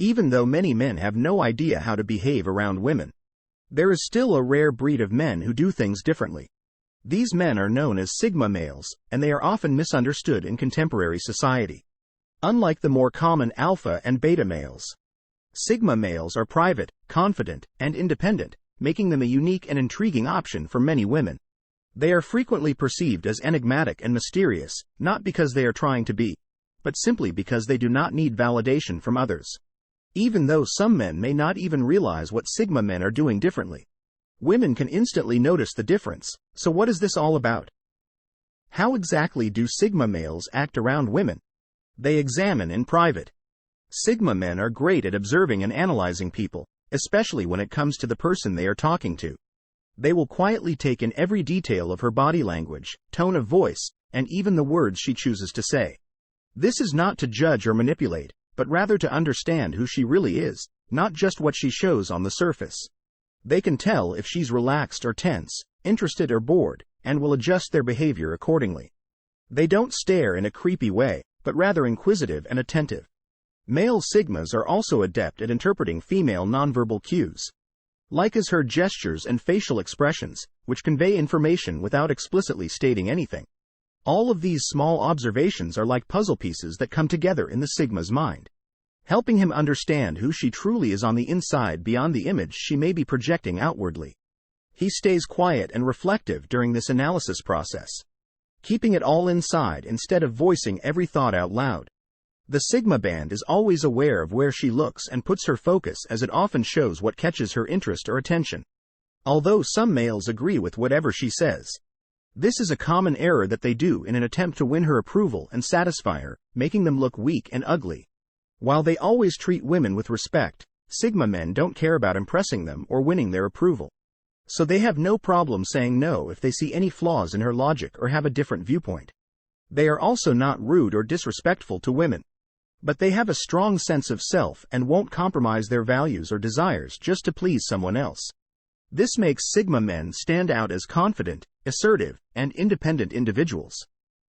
Even though many men have no idea how to behave around women, there is still a rare breed of men who do things differently. These men are known as Sigma males, and they are often misunderstood in contemporary society. Unlike the more common alpha and beta males, Sigma males are private, confident, and independent, making them a unique and intriguing option for many women. They are frequently perceived as enigmatic and mysterious, not because they are trying to be, but simply because they do not need validation from others. Even though some men may not even realize what Sigma men are doing differently, women can instantly notice the difference. So what is this all about? How exactly do Sigma males act around women? They examine in private. Sigma men are great at observing and analyzing people, especially when it comes to the person they are talking to. They will quietly take in every detail of her body language, tone of voice, and even the words she chooses to say. This is not to judge or manipulate, but rather to understand who she really is, not just what she shows on the surface. They can tell if she's relaxed or tense, interested or bored, and will adjust their behavior accordingly. They don't stare in a creepy way, but rather inquisitive and attentive. Male Sigmas are also adept at interpreting female nonverbal cues, like as her gestures and facial expressions, which convey information without explicitly stating anything. All of these small observations are like puzzle pieces that come together in the Sigma's mind, helping him understand who she truly is on the inside beyond the image she may be projecting outwardly. He stays quiet and reflective during this analysis process, keeping it all inside instead of voicing every thought out loud. The Sigma band is always aware of where she looks and puts her focus, as it often shows what catches her interest or attention. Although some males agree with whatever she says, this is a common error that they do in an attempt to win her approval and satisfy her, making them look weak and ugly. While they always treat women with respect, Sigma men don't care about impressing them or winning their approval. So they have no problem saying no if they see any flaws in her logic or have a different viewpoint. They are also not rude or disrespectful to women, but they have a strong sense of self and won't compromise their values or desires just to please someone else. This makes Sigma men stand out as confident, assertive, and independent individuals,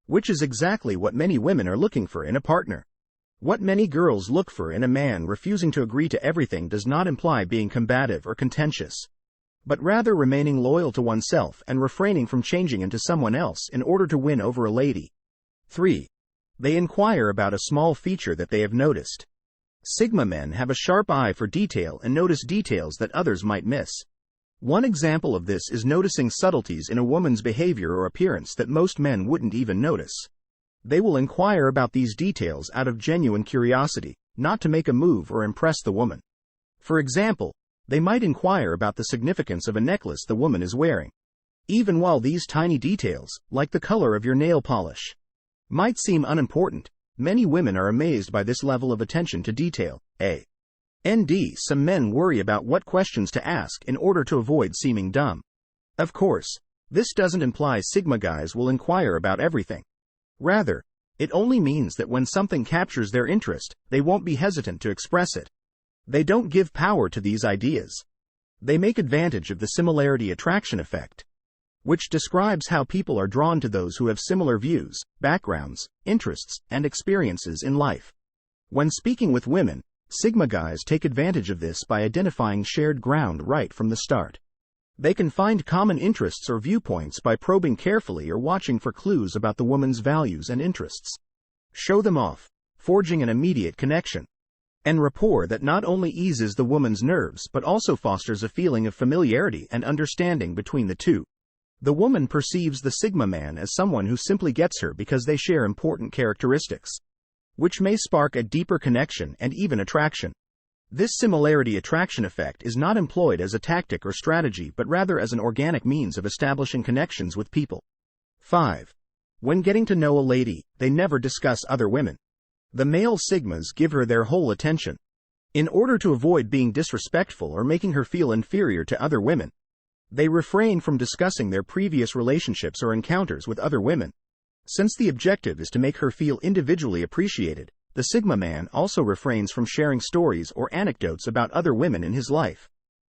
which is exactly what many women are looking for in a partner. What many girls look for in a man refusing to agree to everything does not imply being combative or contentious, but rather remaining loyal to oneself and refraining from changing into someone else in order to win over a lady. 3. They inquire about a small feature that they have noticed. Sigma men have a sharp eye for detail and notice details that others might miss. One example of this is noticing subtleties in a woman's behavior or appearance that most men wouldn't even notice. They will inquire about these details out of genuine curiosity, not to make a move or impress the woman. For example, they might inquire about the significance of a necklace the woman is wearing. Even while these tiny details, like the color of your nail polish, might seem unimportant, many women are amazed by this level of attention to detail. Some men worry about what questions to ask in order to avoid seeming dumb. Of course, this doesn't imply Sigma guys will inquire about everything. Rather, it only means that when something captures their interest, they won't be hesitant to express it. They don't give power to these ideas. They make advantage of the similarity attraction effect, which describes how people are drawn to those who have similar views, backgrounds, interests, and experiences in life. When speaking with women, Sigma guys take advantage of this by identifying shared ground right from the start. They can find common interests or viewpoints by probing carefully or watching for clues about the woman's values and interests. Show them off, forging an immediate connection and rapport that not only eases the woman's nerves but also fosters a feeling of familiarity and understanding between the two. The woman perceives the Sigma man as someone who simply gets her because they share important characteristics, which may spark a deeper connection and even attraction. This similarity attraction effect is not employed as a tactic or strategy but rather as an organic means of establishing connections with people. 5. When getting to know a lady, they never discuss other women. The male Sigmas give her their whole attention. In order to avoid being disrespectful or making her feel inferior to other women, they refrain from discussing their previous relationships or encounters with other women. Since the objective is to make her feel individually appreciated, the Sigma man also refrains from sharing stories or anecdotes about other women in his life,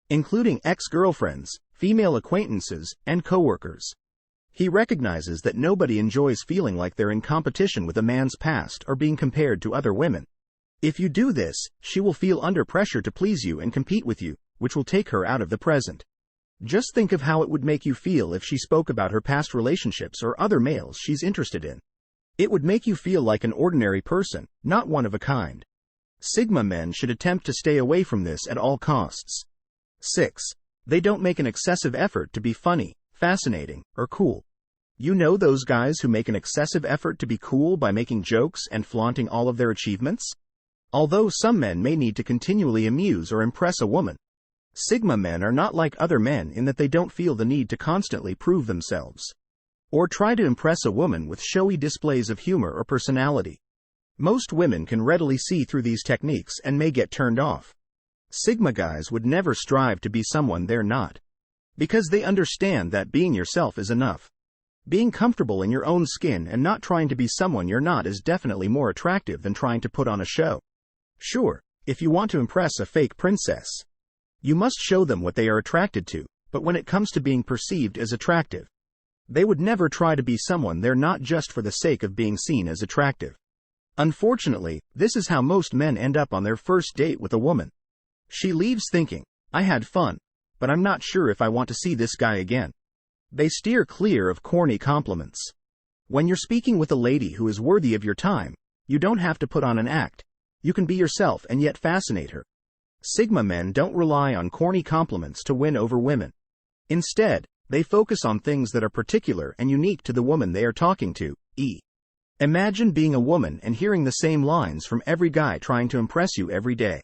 including ex-girlfriends, female acquaintances, and coworkers. He recognizes that nobody enjoys feeling like they're in competition with a man's past or being compared to other women. If you do this, she will feel under pressure to please you and compete with you, which will take her out of the present. Just think of how it would make you feel if she spoke about her past relationships or other males she's interested in. It would make you feel like an ordinary person, not one of a kind. Sigma men should attempt to stay away from this at all costs. 6. They don't make an excessive effort to be funny, fascinating, or cool. You know those guys who make an excessive effort to be cool by making jokes and flaunting all of their achievements? Although some men may need to continually amuse or impress a woman, Sigma men are not like other men in that they don't feel the need to constantly prove themselves or try to impress a woman with showy displays of humor or personality. Most women can readily see through these techniques and may get turned off. Sigma guys would never strive to be someone they're not, because they understand that being yourself is enough. Being comfortable in your own skin and not trying to be someone you're not is definitely more attractive than trying to put on a show. Sure, if you want to impress a fake princess, you must show them what they are attracted to, but when it comes to being perceived as attractive, they would never try to be someone they're not just for the sake of being seen as attractive. Unfortunately, this is how most men end up on their first date with a woman. She leaves thinking, I had fun, but I'm not sure if I want to see this guy again. They steer clear of corny compliments. When you're speaking with a lady who is worthy of your time, you don't have to put on an act. You can be yourself and yet fascinate her. Sigma men don't rely on corny compliments to win over women. Instead, they focus on things that are particular and unique to the woman they are talking to. Imagine being a woman and hearing the same lines from every guy trying to impress you every day.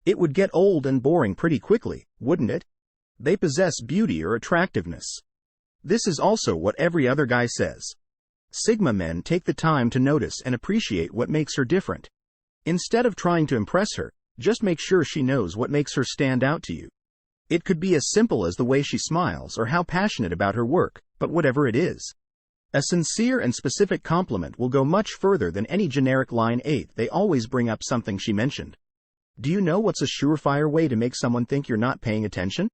It would get old and boring pretty quickly, wouldn't it? They possess beauty or attractiveness. This is also what every other guy says. Sigma men take the time to notice and appreciate what makes her different. Instead of trying to impress her, just make sure she knows what makes her stand out to you. It could be as simple as the way she smiles or how passionate about her work, but whatever it is, a sincere and specific compliment will go much further than any generic line. 8. They always bring up something she mentioned. Do you know what's a surefire way to make someone think you're not paying attention?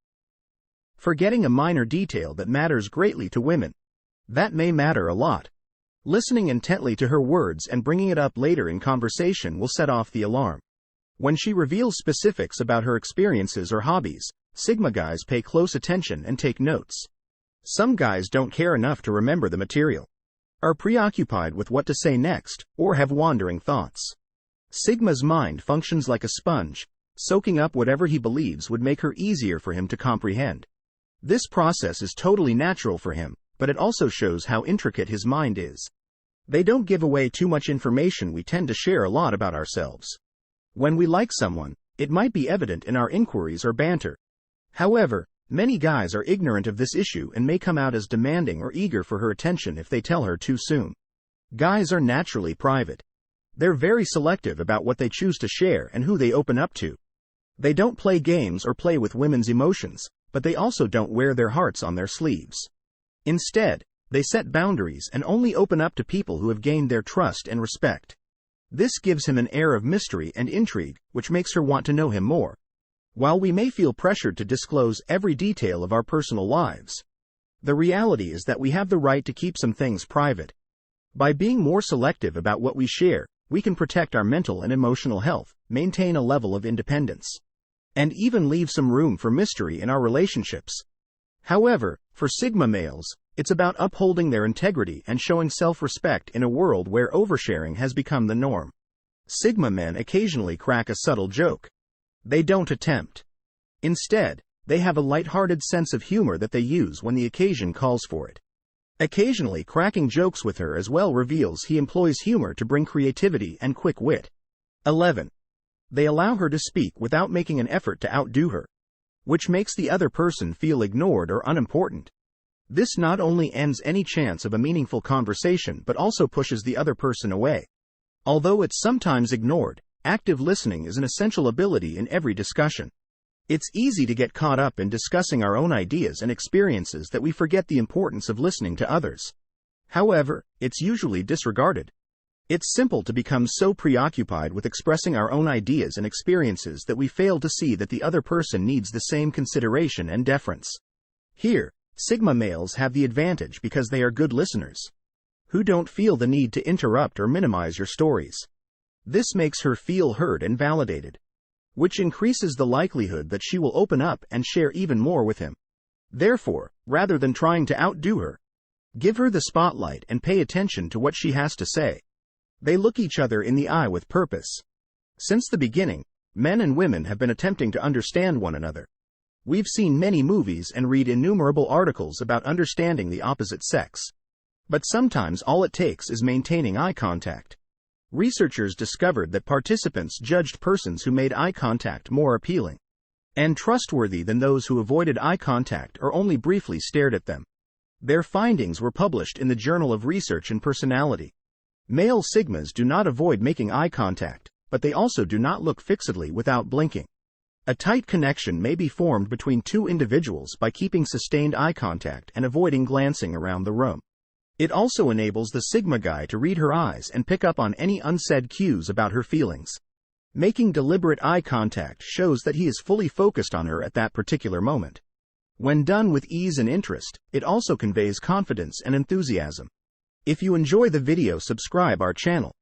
Forgetting a minor detail that matters greatly to women. That may matter a lot. Listening intently to her words and bringing it up later in conversation will set off the alarm. When she reveals specifics about her experiences or hobbies, Sigma guys pay close attention and take notes. Some guys don't care enough to remember the material, are preoccupied with what to say next, or have wandering thoughts. Sigma's mind functions like a sponge, soaking up whatever he believes would make her easier for him to comprehend. This process is totally natural for him, but it also shows how intricate his mind is. They don't give away too much information. We tend to share a lot about ourselves. When we like someone, it might be evident in our inquiries or banter. However, many guys are ignorant of this issue and may come out as demanding or eager for her attention if they tell her too soon. Guys are naturally private. They're very selective about what they choose to share and who they open up to. They don't play games or play with women's emotions, but they also don't wear their hearts on their sleeves. Instead, they set boundaries and only open up to people who have gained their trust and respect. This gives him an air of mystery and intrigue, which makes her want to know him more. While we may feel pressured to disclose every detail of our personal lives, the reality is that we have the right to keep some things private. By being more selective about what we share, we can protect our mental and emotional health, maintain a level of independence, and even leave some room for mystery in our relationships. However, for Sigma males, it's about upholding their integrity and showing self-respect in a world where oversharing has become the norm. Sigma men occasionally crack a subtle joke. They don't attempt. Instead, they have a light-hearted sense of humor that they use when the occasion calls for it. Occasionally cracking jokes with her as well reveals he employs humor to bring creativity and quick wit. 11. They allow her to speak without making an effort to outdo her, which makes the other person feel ignored or unimportant. This not only ends any chance of a meaningful conversation but also pushes the other person away. Although it's sometimes ignored, active listening is an essential ability in every discussion. It's easy to get caught up in discussing our own ideas and experiences that we forget the importance of listening to others. However, it's usually disregarded. It's simple to become so preoccupied with expressing our own ideas and experiences that we fail to see that the other person needs the same consideration and deference. Here, Sigma males have the advantage because they are good listeners, who don't feel the need to interrupt or minimize your stories. This makes her feel heard and validated, which increases the likelihood that she will open up and share even more with him. Therefore, rather than trying to outdo her, give her the spotlight and pay attention to what she has to say. They look each other in the eye with purpose. Since the beginning, men and women have been attempting to understand one another. We've seen many movies and read innumerable articles about understanding the opposite sex. But sometimes all it takes is maintaining eye contact. Researchers discovered that participants judged persons who made eye contact more appealing and trustworthy than those who avoided eye contact or only briefly stared at them. Their findings were published in the Journal of Research and Personality. Male sigmas do not avoid making eye contact, but they also do not look fixedly without blinking. A tight connection may be formed between two individuals by keeping sustained eye contact and avoiding glancing around the room. It also enables the sigma guy to read her eyes and pick up on any unsaid cues about her feelings. Making deliberate eye contact shows that he is fully focused on her at that particular moment. When done with ease and interest, it also conveys confidence and enthusiasm. If you enjoy the video, subscribe our channel.